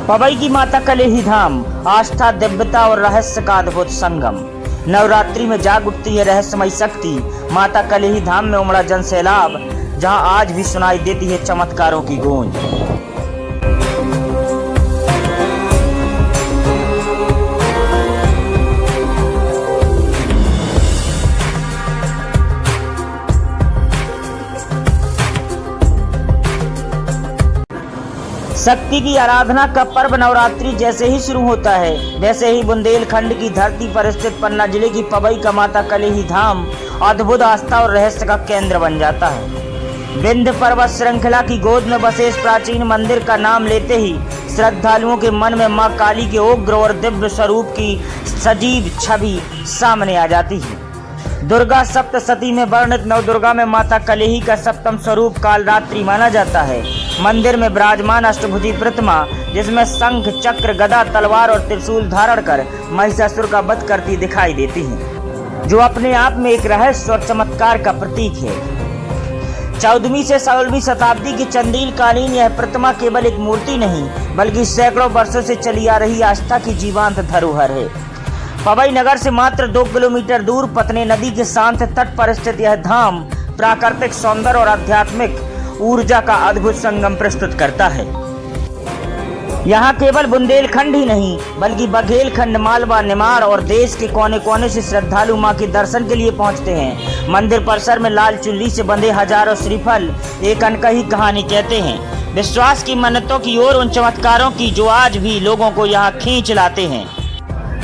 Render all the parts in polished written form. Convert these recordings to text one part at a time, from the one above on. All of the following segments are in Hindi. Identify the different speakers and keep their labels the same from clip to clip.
Speaker 1: पवई की माता कलेही धाम, आस्था, दिव्यता और रहस्य का अद्भुत संगम। नवरात्रि में जाग उठती है रहस्यमयी शक्ति। माता कलेही धाम में उमड़ा जन सैलाब, जहां आज भी सुनाई देती है चमत्कारों की गूंज। शक्ति की आराधना का पर्व नवरात्रि जैसे ही शुरू होता है, वैसे ही बुंदेलखंड की धरती पर स्थित पन्ना जिले की पवई का माता कलेही धाम अद्भुत आस्था और रहस्य का केंद्र बन जाता है। विंध्य पर्वत श्रृंखला की गोद में बसे इस प्राचीन मंदिर का नाम लेते ही श्रद्धालुओं के मन में मां काली के उग्र और दिव्य स्वरूप की सजीव छवि सामने आ जाती है। दुर्गा सप्तशती में वर्णित नवदुर्गा में माता कलेही का सप्तम स्वरूप कालरात्रि माना जाता है। मंदिर में विराजमान अष्टभुजी प्रतिमा, जिसमें शंख, चक्र, गदा, तलवार और त्रिशूल धारण कर महिषासुर का वध करती दिखाई देती है, जो अपने आप में एक रहस्य और चमत्कार का प्रतीक है। 14वीं से 16वीं शताब्दी की चंदेल कालीन यह प्रतिमा केवल एक मूर्ति नहीं, बल्कि सैकड़ों वर्षों से चली आ रही आस्था की जीवंत धरोहर है। पवई नगर से मात्र 2 किलोमीटर दूर पतने नदी के शांत तट पर स्थित यह धाम प्राकृतिक सौंदर्य और आध्यात्मिक ऊर्जा का अद्भुत संगम प्रस्तुत करता है। यहाँ केवल बुंदेलखंड ही नहीं, बल्कि बघेलखंड, मालवा, निमाड़ और देश के कोने कोने से श्रद्धालु मां के दर्शन के लिए पहुँचते हैं। मंदिर परिसर में लाल चुल्ली से बंधे हजारों श्रीफल एक अनकही कहानी कहते हैं। विश्वास की मन्नतों की ओर उन चमत्कारों की जो आज भी लोगों को यहाँ खींच लाते हैं।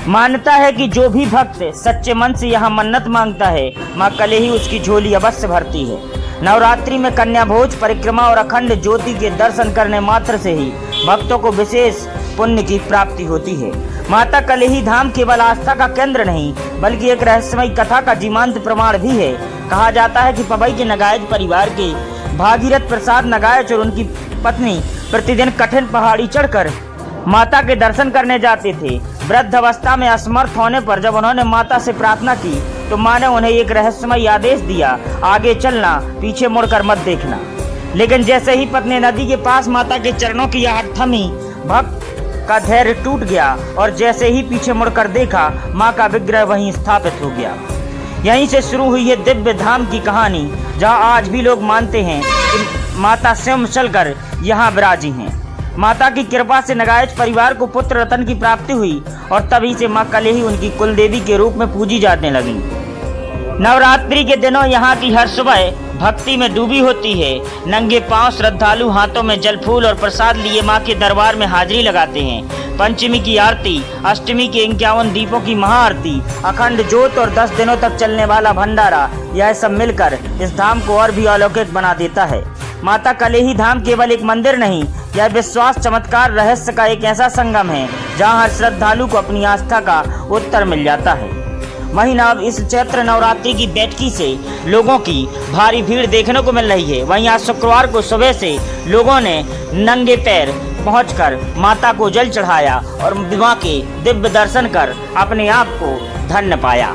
Speaker 1: मान्यता है कि जो भी भक्त सच्चे मन से यहाँ मन्नत मांगता है, मां कलेही उसकी झोली अवश्य भरती है। नवरात्रि में कन्या भोज, परिक्रमा और अखंड ज्योति के दर्शन करने मात्र से ही भक्तों को विशेष पुण्य की प्राप्ति होती है। माता कलेही धाम केवल आस्था का केंद्र नहीं, बल्कि एक रहस्यमयी कथा का जीवंत प्रमाण भी है। कहा जाता है कि पवई के नगायत परिवार के भागीरथ प्रसाद नगायच और उनकी पत्नी प्रतिदिन कठिन पहाड़ी चढ़कर माता के दर्शन करने जाते थे। वृद्ध अवस्था में असमर्थ होने पर जब उन्होंने माता से प्रार्थना की, तो मां ने उन्हें एक रहस्यमय आदेश दिया, आगे चलना, पीछे मुड़कर मत देखना। लेकिन जैसे ही पत्नी नदी के पास माता के चरणों की आहट थमी, भक्त का धैर्य टूट गया और जैसे ही पीछे मुड़कर देखा, मां का विग्रह वहीं स्थापित हो गया। यहीं से शुरू हुई है दिव्य धाम की कहानी, जहां आज भी लोग मानते हैं कि माता स्वयं चलकर यहाँ विराजी हैं। माता की कृपा से नगायच परिवार को पुत्र रत्न की प्राप्ति हुई और तभी से मां कलेही उनकी कुल देवी के रूप में पूजी जाने लगी। नवरात्रि के दिनों यहाँ की हर सुबह भक्ति में डूबी होती है। नंगे पांव श्रद्धालु हाथों में जल, फूल और प्रसाद लिए मां के दरबार में हाजिरी लगाते हैं। पंचमी की आरती, अष्टमी के 51 दीपों की महाआरती, अखंड ज्योत और 10 दिनों तक चलने वाला भंडारा, यह सब मिलकर इस धाम को और भी अलौकिक बना देता है। माता कलेही धाम केवल एक मंदिर नहीं, यह विश्वास, चमत्कार, रहस्य का एक ऐसा संगम है जहां हर श्रद्धालु को अपनी आस्था का उत्तर मिल जाता है। वहीं इस चैत्र नवरात्रि की बैठकी से लोगों की भारी भीड़ देखने को मिल रही है। वहीं आज शुक्रवार को सुबह से लोगों ने नंगे पैर पहुंचकर माता को जल चढ़ाया और मां के दिव्य दर्शन कर अपने आप को धन्य पाया।